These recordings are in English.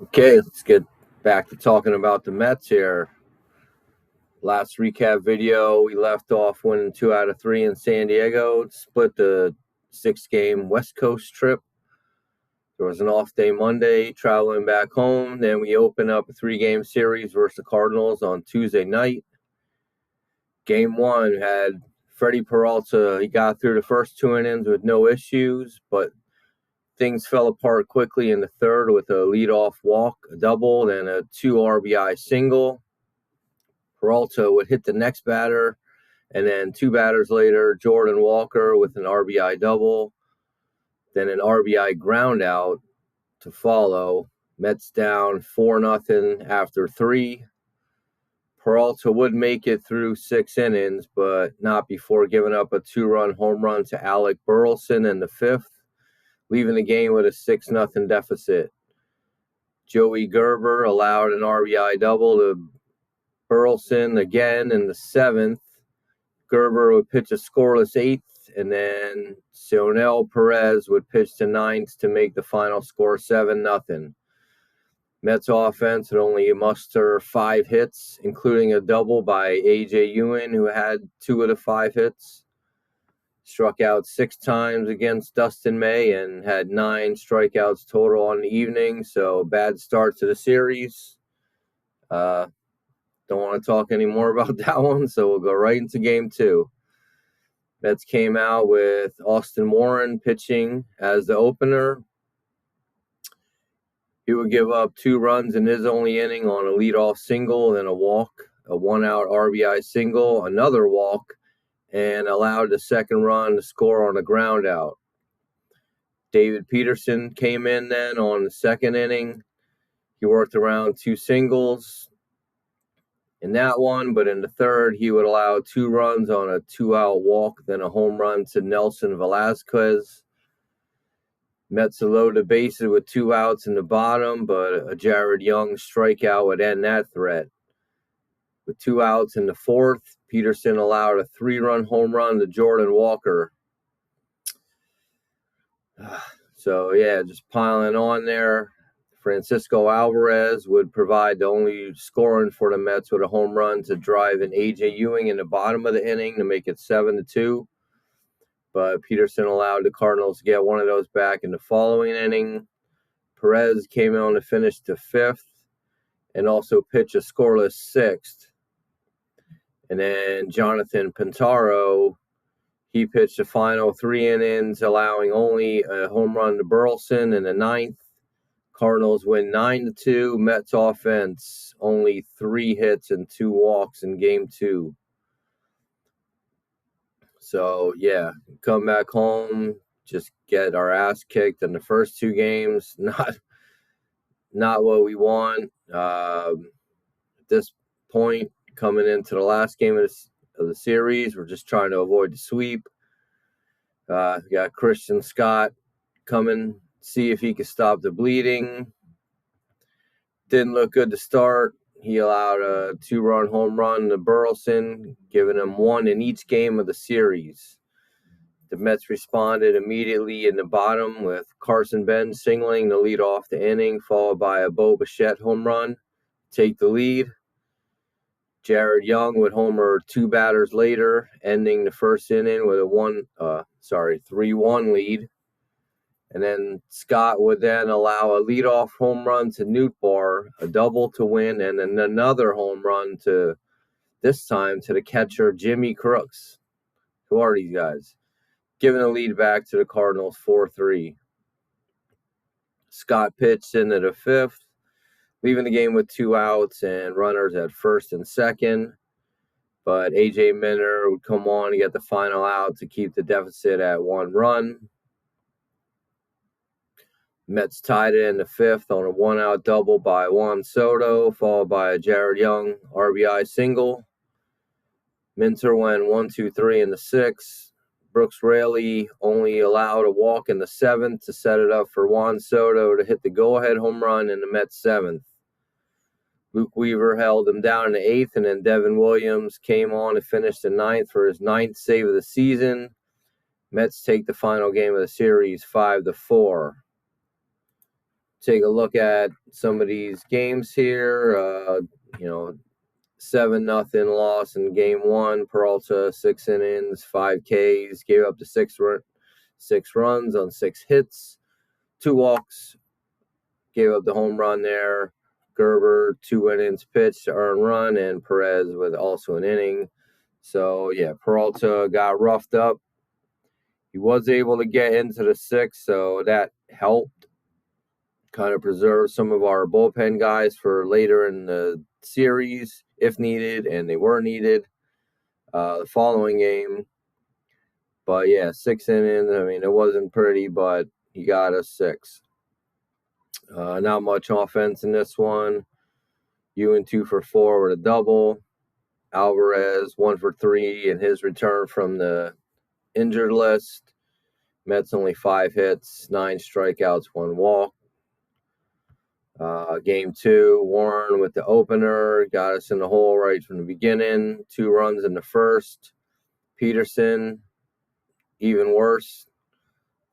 Okay, let's get back to talking about the Mets here. Last recap video, we left off winning 2 out of 3 in San Diego, split the 6-game West Coast trip. There was an off day Monday, traveling back home. Then we opened up a 3-game series versus the Cardinals on Tuesday night. Game 1 had Freddie Peralta. He got through the first 2 innings with no issues, but things fell apart quickly in the third with a leadoff walk, a double, then a 2 RBI single. Peralta would hit the next batter, and then 2 batters later, Jordan Walker with an RBI double, then an RBI ground out to follow. Mets down 4-0 after 3. Peralta would make it through 6 innings, but not before giving up a 2-run home run to Alec Burleson in the 5th, leaving the game with a 6-0 deficit. Joey Gerber allowed an RBI double to Burleson again in the 7th. Gerber would pitch a scoreless 8th, and then Sionel Perez would pitch to 9th to make the final score 7-0. Mets offense would only muster 5 hits, including a double by A.J. Ewan, who had 2 of the 5 hits. Struck out 6 times against Dustin May and had 9 strikeouts total on the evening, so bad start to the series. Don't want to talk any more about that one, so we'll go right into Game 2. Mets came out with Austin Warren pitching as the opener. He would give up 2 runs in his only inning on a leadoff single, then a walk, a 1-out RBI single, another walk, and allowed the second run to score on a ground out. David Peterson came in then on the second inning. He worked around 2 singles in that one, but in the third, he would allow 2 runs on a 2-out walk, then a home run to Nelson Velasquez. Mets loaded the bases with 2 outs in the bottom, but a Jared Young strikeout would end that threat. With 2 outs in the 4th, Peterson allowed a 3-run home run to Jordan Walker. So, yeah, just piling on there. Francisco Alvarez would provide the only scoring for the Mets with a home run to drive an A.J. Ewing in the bottom of the inning to make it 7-2. But Peterson allowed the Cardinals to get one of those back in the following inning. Perez came on to finish the 5th and also pitch a scoreless 6th. And then Jonathan Pintaro, he pitched the final 3 innings, allowing only a home run to Burleson in the 9th. Cardinals win 9-2. Mets offense, only 3 hits and 2 walks in Game 2. So, yeah, come back home, just get our ass kicked in the first 2 games. Not what we want. At this point, coming into the last game of the series, we're just trying to avoid the sweep. We got Christian Scott coming, see if he can stop the bleeding. Didn't look good to start. He allowed a 2-run home run to Burleson, giving him 1 in each game of the series. The Mets responded immediately in the bottom with Carson Benz singling to lead off the inning, followed by a Bo Bichette home run to take the lead. Jared Young would homer 2 batters later, ending the first inning with a 3-1 lead. And then Scott would then allow a leadoff home run to Nootbaar, a double to win, and then another home run this time to the catcher Jimmy Crooks. Who are these guys? Giving the lead back to the Cardinals 4-3. Scott pitched into the 5th, leaving the game with 2 outs and runners at first and second. But A.J. Minter would come on to get the final out to keep the deficit at 1 run. Mets tied it in the 5th on a 1-out double by Juan Soto, followed by a Jared Young RBI single. Minter went 1-2-3 in the 6th. Brooks Raley only allowed a walk in the 7th to set it up for Juan Soto to hit the go-ahead home run in the Mets' 7th. Luke Weaver held him down in the 8th, and then Devin Williams came on to finish the 9th for his 9th save of the season. Mets take the final game of the series 5-4. take a look at some of these games here. 7-0 loss in game one. Peralta, 6 innings, 5 Ks, gave up the 6 runs on 6 hits, 2 walks, gave up the home run there. Gerber, 2 innings pitched to earn run, and Perez with also an inning. So, yeah, Peralta got roughed up. He was able to get into the 6th, so that helped kind of preserve some of our bullpen guys for later in the series if needed, and they were needed the following game. But yeah, 6 innings. I mean, it wasn't pretty, but he got us 6. Not much offense in this one. Ewan 2 for 4 with a double. Alvarez 1 for 3 in his return from the injured list. Mets only 5 hits, 9 strikeouts, 1 walk. Game 2, Warren with the opener, got us in the hole right from the beginning. 2 runs in the first. Peterson, even worse,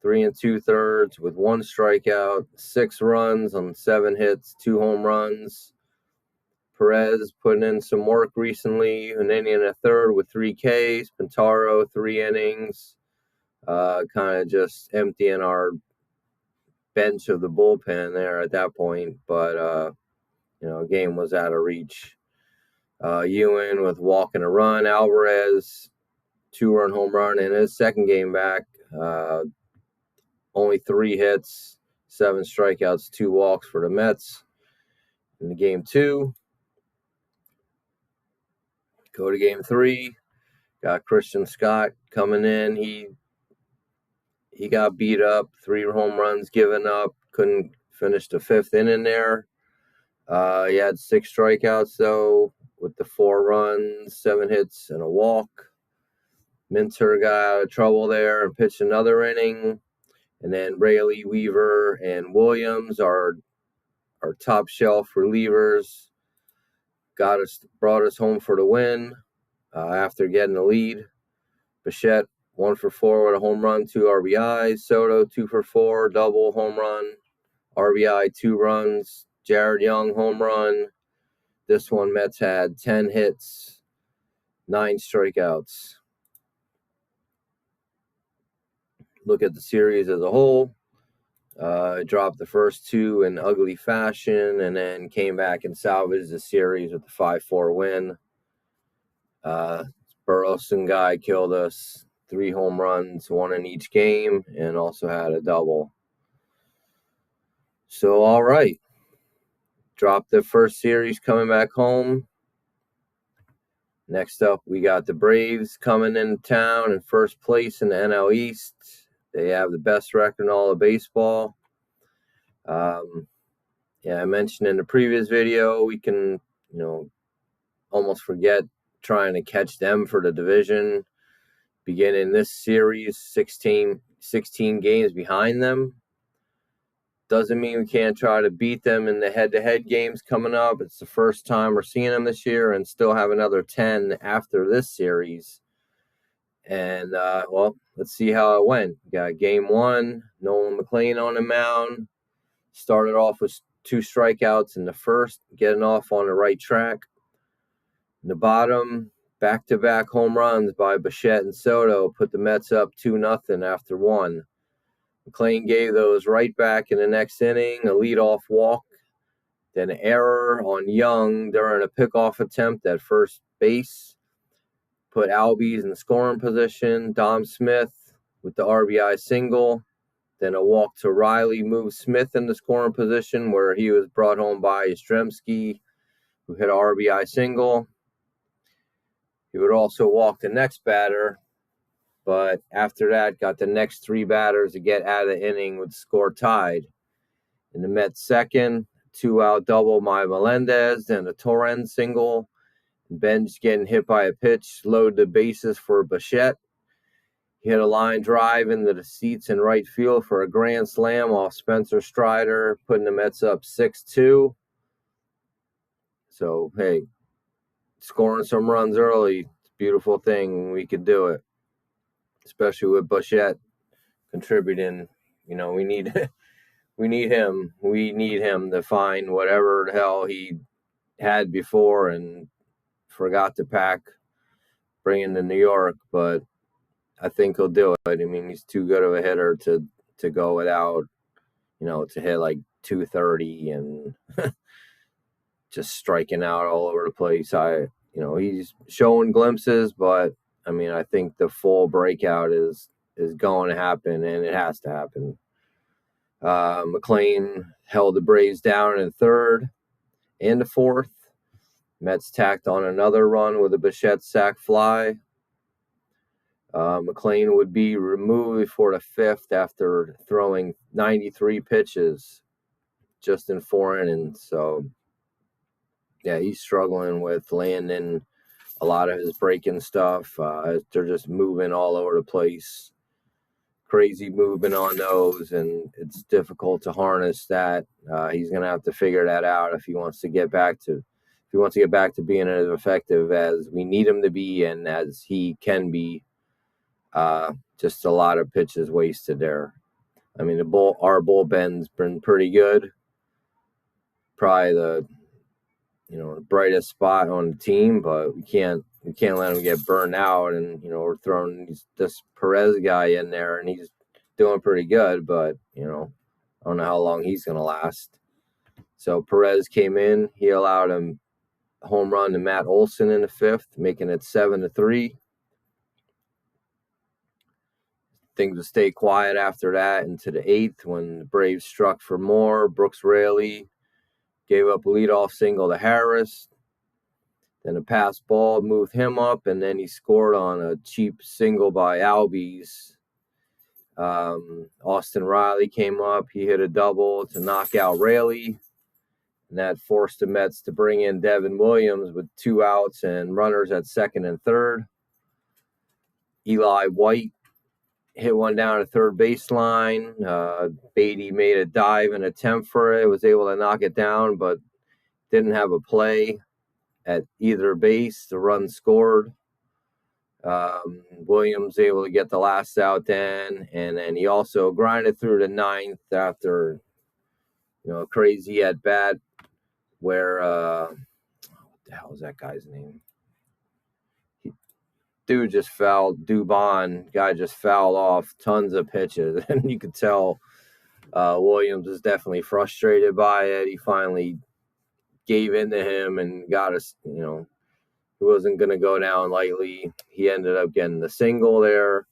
3 2/3 with 1 strikeout, 6 runs on 7 hits, 2 home runs. Perez putting in some work recently, an inning and a third with 3 Ks. Pintaro, 3 innings, kind of just emptying our bench of the bullpen there at that point. But, game was out of reach. Ewan with walk and a run. Alvarez, 2-run home run in his second game back. Only 3 hits, 7 strikeouts, 2 walks for the Mets in the game 2. Go to game 3. Got Christian Scott coming in. He got beat up. 3 home runs given up. Couldn't finish the 5th inning there. He had 6 strikeouts, though, with the 4 runs, 7 hits, and a walk. Minter got out of trouble there and pitched another inning. And then Rayleigh, Weaver, and Williams, our top shelf relievers, brought us home for the win after getting the lead. Bichette, 1 for 4 with a home run, 2 RBIs. Soto, 2 for 4, double, home run, RBI, 2 runs. Jared Young, home run. This one, Mets had 10 hits, 9 strikeouts. Look at the series as a whole. Dropped the first 2 in ugly fashion and then came back and salvaged the series with the 5-4 win. Burleson guy killed us. 3 home runs, 1 in each game, and also had a double. So, all right. Dropped the first series coming back home. Next up, we got the Braves coming into town in first place in the NL East. They have the best record in all of baseball. I mentioned in the previous video, we can, almost forget trying to catch them for the division. Beginning this series, 16 games behind them. Doesn't mean we can't try to beat them in the head-to-head games coming up. It's the first time we're seeing them this year and still have another 10 after this series. And, let's see how it went. We got game 1, Nolan McLean on the mound. Started off with 2 strikeouts in the first, getting off on the right track. In the bottom, back-to-back home runs by Bichette and Soto put the Mets up 2-0 after 1. McLean gave those right back in the next inning, a leadoff walk, then an error on Young during a pickoff attempt at first base. Put Albies in scoring position. Dom Smith with the RBI single. Then a walk to Riley moved Smith into scoring position where he was brought home by Yastrzemski, who hit an RBI single. He would also walk the next batter, but after that got the next 3 batters to get out of the inning with the score tied. In the Mets second, 2-out double by Melendez, then a Torrens single. Bench getting hit by a pitch, load the bases for Bichette. He hit a line drive into the seats in right field for a grand slam off Spencer Strider, putting the Mets up 6-2. So, hey, scoring some runs early, it's a beautiful thing. We could do it, especially with Bichette contributing. We need We need him. We need him to find whatever the hell he had before and forgot to pack, bring into New York. But I think he'll do it. I mean, he's too good of a hitter to go without, to hit like 230 and just striking out all over the place. He's showing glimpses, but I mean, I think the full breakout is going to happen, and it has to happen. McLean held the Braves down in third and the fourth. Mets tacked on another run with a Bichette sac fly. McLean would be removed before the fifth after throwing 93 pitches just in 4 innings. So, yeah, he's struggling with landing a lot of his breaking stuff. They're just moving all over the place. Crazy movement on those, and it's difficult to harness that. He's going to have to figure that out if he wants to get back to being as effective as we need him to be and as he can be. Just a lot of pitches wasted there. I mean, our bullpen's been pretty good. Probably the brightest spot on the team, but we can't let him get burned out. And we're throwing this Perez guy in there, and he's doing pretty good, but I don't know how long he's going to last. So Perez came in. He allowed him a home run to Matt Olson in the fifth, making it 7-3. Things would stay quiet after that into the eighth when the Braves struck for more. Brooks Raley gave up a leadoff single to Harris. Then a pass ball moved him up, and then he scored on a cheap single by Albies. Austin Riley came up. He hit a double to knock out Raley, and that forced the Mets to bring in Devin Williams with 2 outs and runners at second and third. Eli White hit one down to third baseline. Beatty made a dive and attempt for it. Was able to knock it down, but didn't have a play at either base. The run scored. Williams able to get the last out then, and then he also grinded through the ninth after a crazy at bat where what the hell is that guy's name? Dubon guy just fouled off tons of pitches, and you could tell Williams was definitely frustrated by it. He finally gave in to him and got us, he wasn't going to go down lightly. He ended up getting the single there,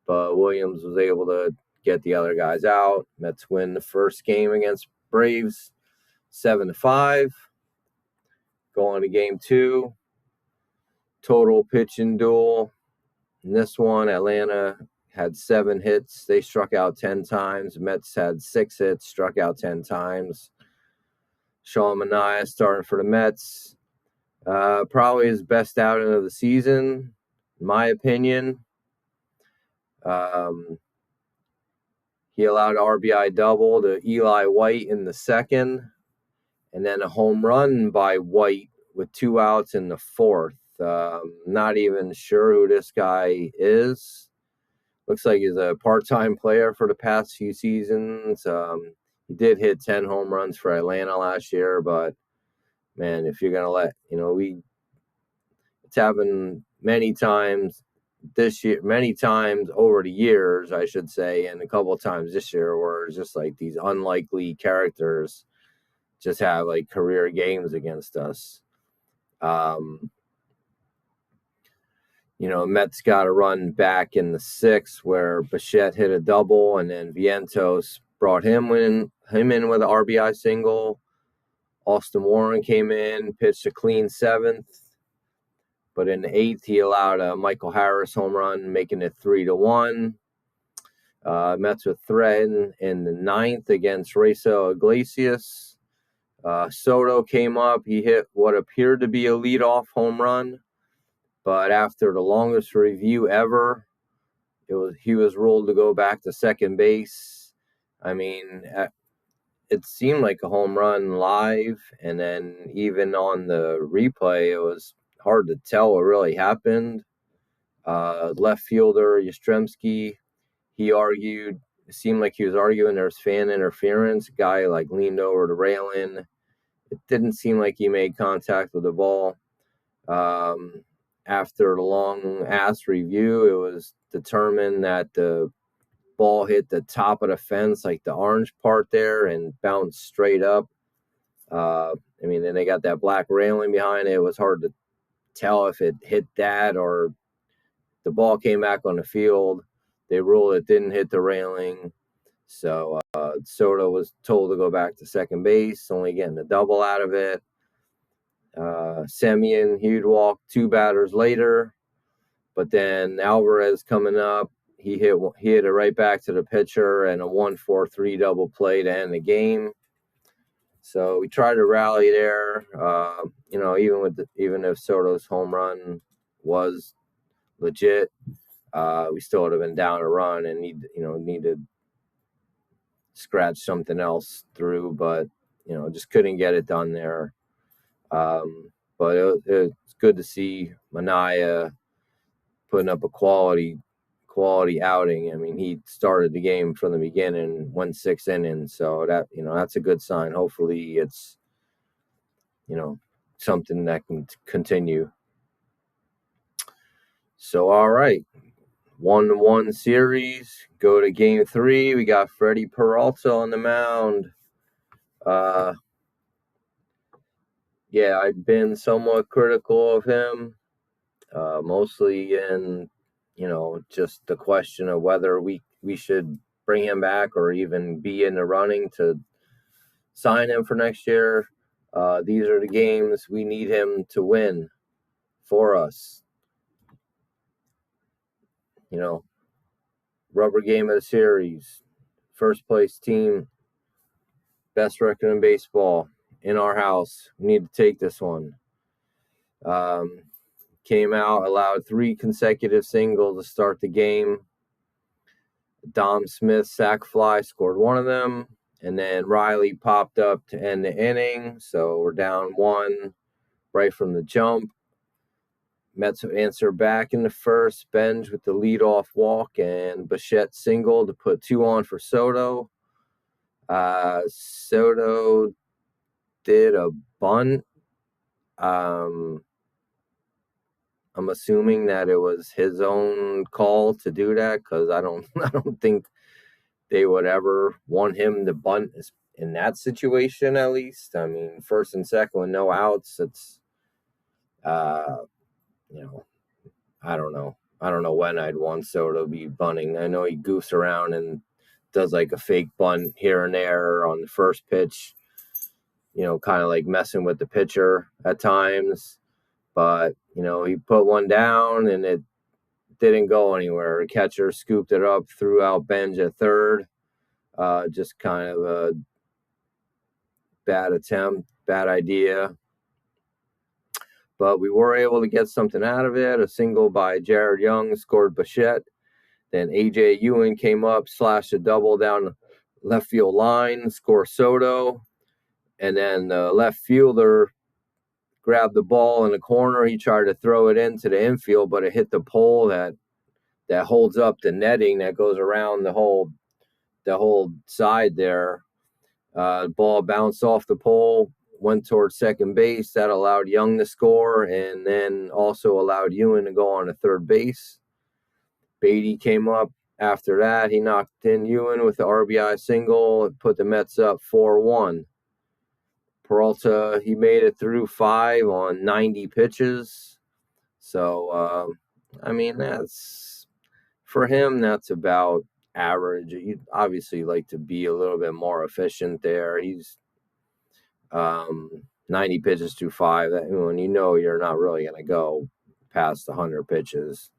but Williams was able to get the other guys out. Mets win the first game against Braves 7-5. Going to game 2. Total pitching duel. In this one, Atlanta had 7 hits. They struck out 10 times. Mets had 6 hits, struck out 10 times. Sean Manaea starting for the Mets. Probably his best outing of the season, in my opinion. He allowed an RBI double to Eli White in the second, and then a home run by White with 2 outs in the fourth. Not even sure who this guy is. Looks like he's a part-time player for the past few seasons. He did hit 10 home runs for Atlanta last year, but man, if you're gonna it's happened many times this year, many times over the years, I should say, and a couple of times this year, where it's just like these unlikely characters just have like career games against us. Mets got a run back in the 6th where Bichette hit a double, and then Vientos brought him in with an RBI single. Austin Warren came in, pitched a clean 7th. But in the 8th, he allowed a Michael Harris home run, making it 3-1. Mets were threatened in the 9th against Raisel Iglesias. Soto came up. He hit what appeared to be a leadoff home run. But after the longest review ever, he was ruled to go back to second base. I mean, it seemed like a home run live, and then even on the replay, it was hard to tell what really happened. Left fielder Yastrzemski, he argued it seemed like he was arguing there was fan interference. Guy like leaned over the railing. It didn't seem like he made contact with the ball. After the long ass review, it was determined that the ball hit the top of the fence, like the orange part there, and bounced straight up. Then they got that black railing behind it. It was hard to tell if it hit that or the ball came back on the field. They ruled it didn't hit the railing. So Soto was told to go back to second base, only getting a double out of it. Semien, he'd walk 2 batters later, but then Alvarez coming up, he hit it right back to the pitcher and a 1-4-3 double play to end the game. So we tried to rally there. Even if Soto's home run was legit, we still would have been down a run and needed scratch something else through, but just couldn't get it done there. But it's good to see Manaea putting up a quality outing. I mean, he started the game from the beginning, went 6 innings, so that's a good sign. Hopefully, it's something that can continue. So, all right, 1-1 series. Go to Game 3. We got Freddie Peralta on the mound. I've been somewhat critical of him, mostly in, just the question of whether we should bring him back or even be in the running to sign him for next year. These are the games we need him to win for us. Rubber game of the series, first place team, best record in baseball, in our house. We need to take this one. Came out, allowed 3 consecutive singles to start the game. Dom Smith sac fly scored one of them, and then Riley popped up to end the inning. So we're down 1 right from the jump. Mets answer back in the first. Benj with the leadoff walk and Bichette single to put 2 on for Soto. Soto did a bunt. I'm assuming that it was his own call to do that because I don't think they would ever want him to bunt in that situation. At least, I mean, first and second with no outs. It's I don't know. I don't know when I'd want Soto to be bunting. I know he goofs around and does like a fake bunt here and there on the first pitch, kind of like messing with the pitcher at times. But, he put one down and it didn't go anywhere. The catcher scooped it up, threw out Benj at third. Just kind of a bad attempt, bad idea. But we were able to get something out of it. A single by Jared Young scored Bichette. Then A.J. Ewing came up, slashed a double down the left field line, scored Soto. And then the left fielder grabbed the ball in the corner. He tried to throw it into the infield, but it hit the pole that holds up the netting that goes around the whole side there. Ball bounced off the pole, went towards second base. That allowed Young to score and then also allowed Ewing to go on to third base. Beatty came up after that. He knocked in Ewing with the RBI single and put the Mets up 4-1. Peralta, he made it through 5 on 90 pitches. So, that's for him, that's about average. You'd obviously like to be a little bit more efficient there. He's 90 pitches to 5. When you're not really going to go past 100 pitches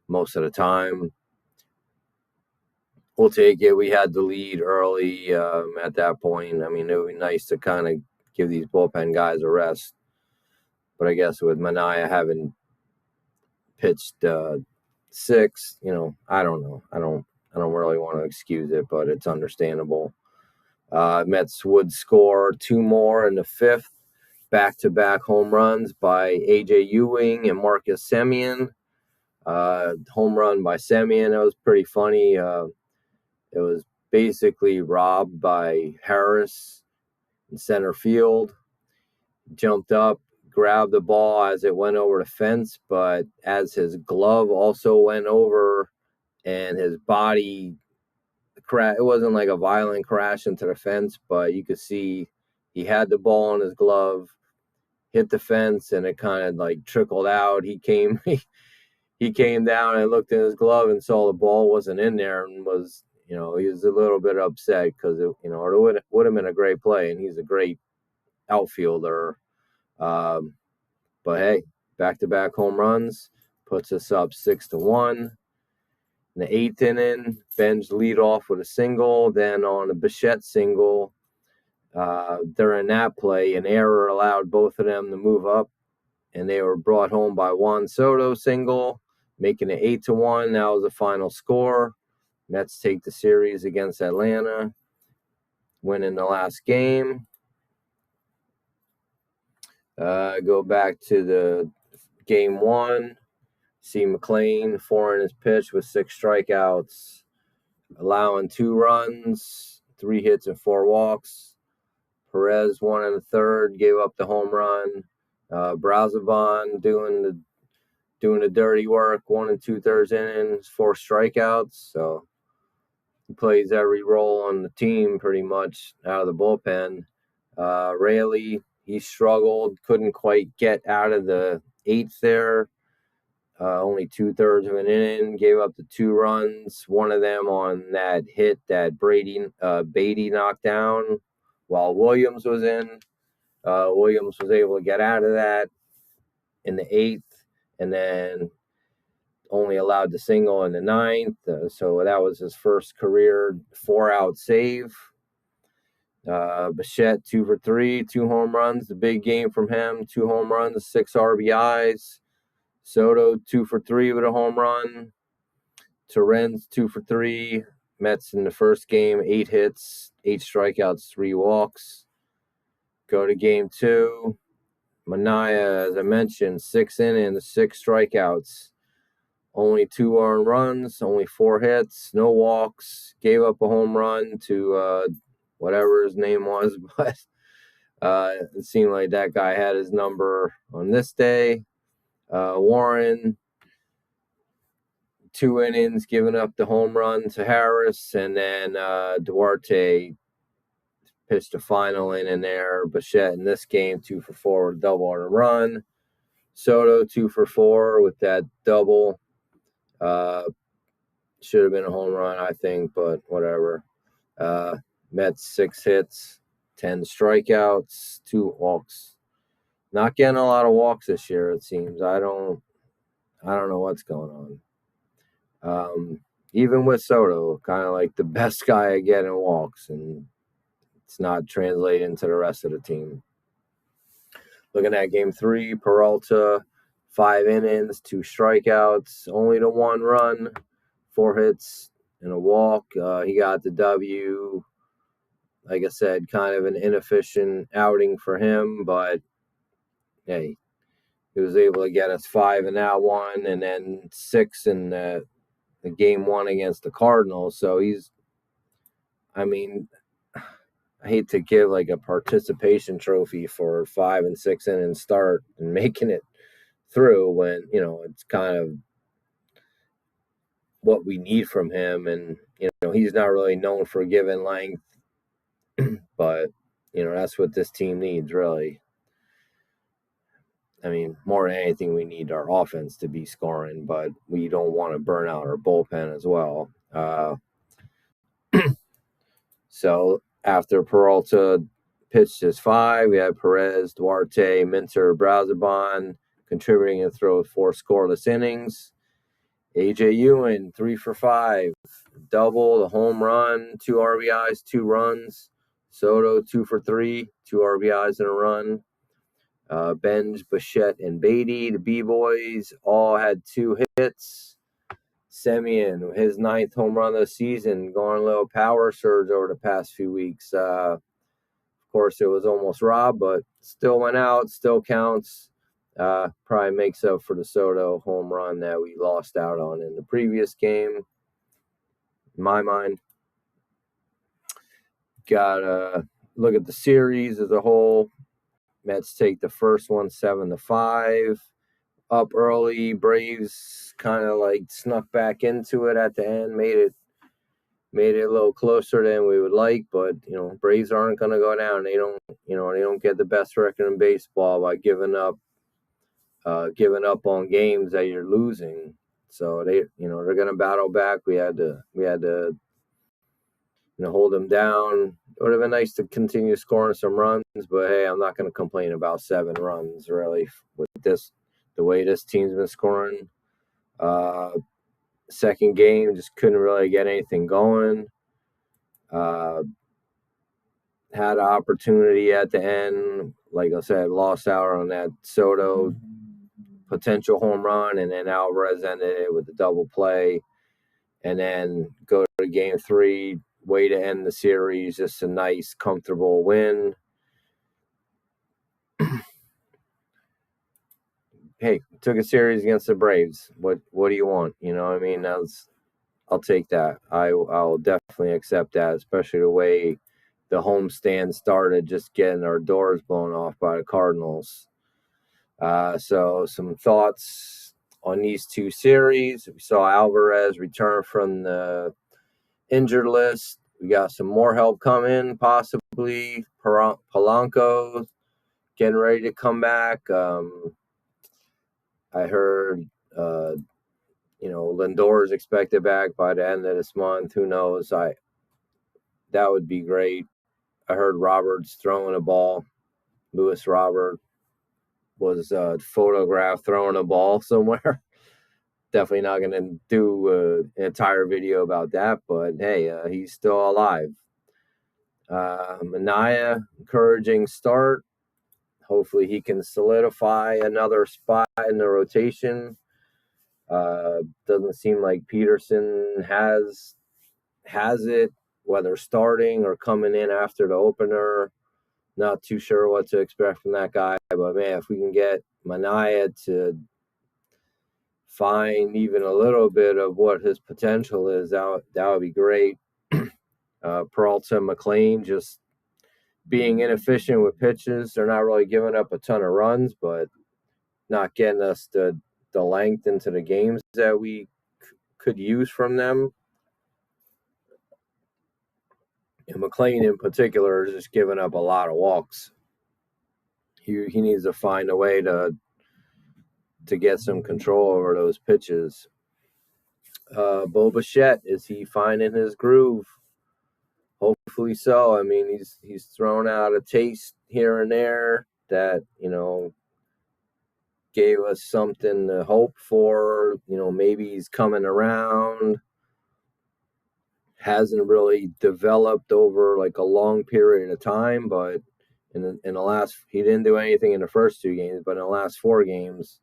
most of the time. We'll take it. We had the lead early at that point. I mean, it would be nice to kind of give these bullpen guys a rest. But I guess with Manaea having pitched 6, I don't know. I don't really want to excuse it, but it's understandable. Mets would score 2 more in the 5th. Back-to-back home runs by A.J. Ewing and Marcus Semien. Home run by Semien. It was pretty funny. It was basically robbed by Harris in center field. Jumped up, grabbed the ball as it went over the fence, but as his glove also went over and his body it wasn't like a violent crash into the fence, but you could see he had the ball in his glove, hit the fence, and it kind of like trickled out. He came down and looked in his glove and saw the ball wasn't in there, and was, he was a little bit upset because it would have been a great play, and he's a great outfielder. But hey, back-to-back home runs puts us up 6-1. In the 8th inning, Benj lead off with a single. Then on a Bichette single, during that play, an error allowed both of them to move up, and they were brought home by Juan Soto single, making it 8-1. That was the final score. Mets take the series against Atlanta, winning the last game. Go back to the game 1. See McLean, 4 in his pitch with 6 strikeouts, allowing 2 runs, 3 hits and 4 walks. Perez, 1 in the 3rd, gave up the home run. Brazoban doing the dirty work, 1 2/3 innings, 4 strikeouts. So he plays every role on the team pretty much out of the bullpen. Raley, he struggled, couldn't quite get out of the 8th there. Only 2/3 of an inning, gave up the 2 runs, one of them on that hit that Beatty knocked down while Williams was in. Williams was able to get out of that in the 8th, and then only allowed the single in the 9th. So that was his first career 4-out save. Bichette, 2 for 3, 2 home runs. The big game from him, 2 home runs, 6 RBIs. Soto, 2 for 3 with a home run. Torrens, 2 for 3. Mets in the first game, 8 hits, 8 strikeouts, 3 walks. Go to game 2. Manaea, as I mentioned, 6 innings, 6 strikeouts. Only 2 earned runs, only 4 hits, no walks. Gave up a home run to whatever his name was, but it seemed like that guy had his number on this day. Warren, 2 innings, giving up the home run to Harris, and then Duarte pitched a final inning there. Bichette in this game, 2 for 4 with a double and a run. Soto, 2 for 4 with that double. Should have been a home run, I think, but whatever. Mets 6 hits, 10 strikeouts, 2 walks. Not getting a lot of walks this year, it seems. I don't know what's going on. Even with Soto, kind of like the best guy I get in walks, and it's not translating to the rest of the team. Looking at game 3, Peralta, 5 innings, 2 strikeouts, only the 1 run, 4 hits and a walk. He got the W. Like I said, kind of an inefficient outing for him, but hey, he was able to get us 5 in that one, and then 6 in the game 1 against the Cardinals. So I hate to give like a participation trophy for 5 and 6 innings start and making it through when, it's kind of what we need from him. And, he's not really known for giving length, but, that's what this team needs, really. More than anything, we need our offense to be scoring, but we don't want to burn out our bullpen as well. So after Peralta pitched his 5, we had Perez, Duarte, Minter, Brazoban contributing a throw of 4 scoreless innings. A.J. Ewan, 3 for 5, double, the home run, 2 RBIs, 2 runs. Soto, 2 for 3, 2 RBIs and a run. Benj, Bichette, and Beatty, the B-Boys, all had 2 hits. Semien, his 9th home run of the season, going a little power surge over the past few weeks. Of course, it was almost robbed, but still went out, still counts. Probably makes up for the Soto home run that we lost out on in the previous game, in my mind. Gotta look at the series as a whole. Mets take the first one 7-5. Up early. Braves kind of like snuck back into it at the end, made it a little closer than we would like, but Braves aren't going to go down. They don't get the best record in baseball by giving up on games that you're losing. So they're going to battle back. We had to hold them down. It would have been nice to continue scoring some runs, but hey, I'm not going to complain about 7 runs really with the way this team's been scoring. Second game, just couldn't really get anything going. Had an opportunity at the end. Like I said, lost out on that Soto potential home run, and then Alvarez ended it with a double play. And then go to game 3, way to end the series, just a nice, comfortable win. Hey, took a series against the Braves. What do you want? I mean, I'll take that. I'll definitely accept that, especially the way the homestand started, just getting our doors blown off by the Cardinals. So some thoughts on these 2 series. We saw Alvarez return from the injured list. We got some more help coming, possibly. Polanco getting ready to come back. I heard, Lindor is expected back by the end of this month. Who knows? That would be great. I heard Roberts throwing a ball. Lewis Robert was photographed throwing a ball somewhere. Definitely not going to do an entire video about that, but hey, he's still alive. Manaea, encouraging start. Hopefully he can solidify another spot in the rotation. Doesn't seem like Peterson has it, whether starting or coming in after the opener. Not too sure what to expect from that guy, but man, if we can get Manaea to find even a little bit of what his potential is, that would be great. Peralta, McLean just being inefficient with pitches. They're not really giving up a ton of runs, but not getting us the length into the games that we could use from them. And McLean in particular is just giving up a lot of walks. He needs to find a way to get some control over those pitches. Bo Bichette, is he finding his groove? Hopefully so. I mean, he's thrown out a taste here and there that, gave us something to hope for. Maybe he's coming around. Hasn't really developed over like a long period of time, but in the last, he didn't do anything in the first 2 games, but in the last 4 games,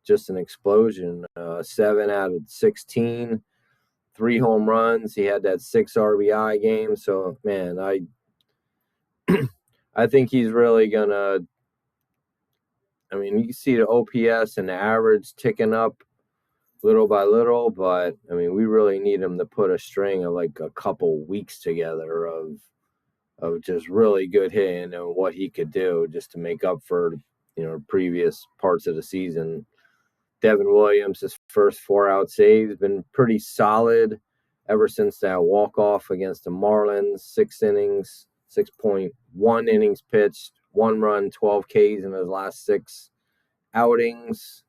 just an explosion. 7 out of 16, 3 home runs. He had that 6 RBI game. So man, I think he's really gonna. I mean, you can see the OPS and the average ticking up little by little, but I mean, we really need him to put a string of like a couple weeks together of just really good hitting and what he could do just to make up for previous parts of the season. Devin Williams, his first 4-out save, has been pretty solid ever since that walk-off against the Marlins. 6 innings, 6.1 innings pitched, 1 run, 12 Ks in his last 6 outings.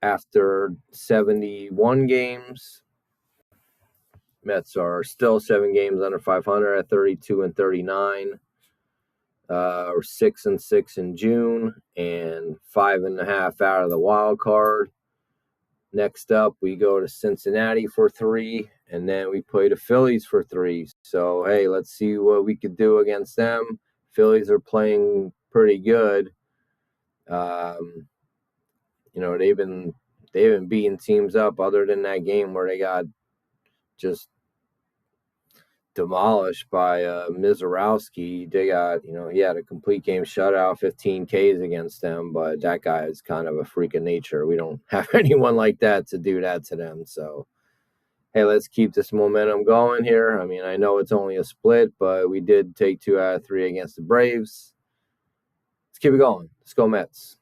After 71 games, Mets are still 7 games under 500 at 32-39. Or 6-6 in June, and 5.5 out of the wild card. Next up, we go to Cincinnati for 3, and then we play the Phillies for 3. So hey, let's see what we could do against them. Phillies are playing pretty good. They've been beating teams up, other than that game where they got just demolished by Mizorowski. They got, he had a complete game shutout, 15 Ks against them, but that guy is kind of a freak of nature. We don't have anyone like that to do that to them. So hey, let's keep this momentum going here. I mean, I know it's only a split, but we did take 2 out of 3 against the Braves. Let's keep it going. Let's go Mets.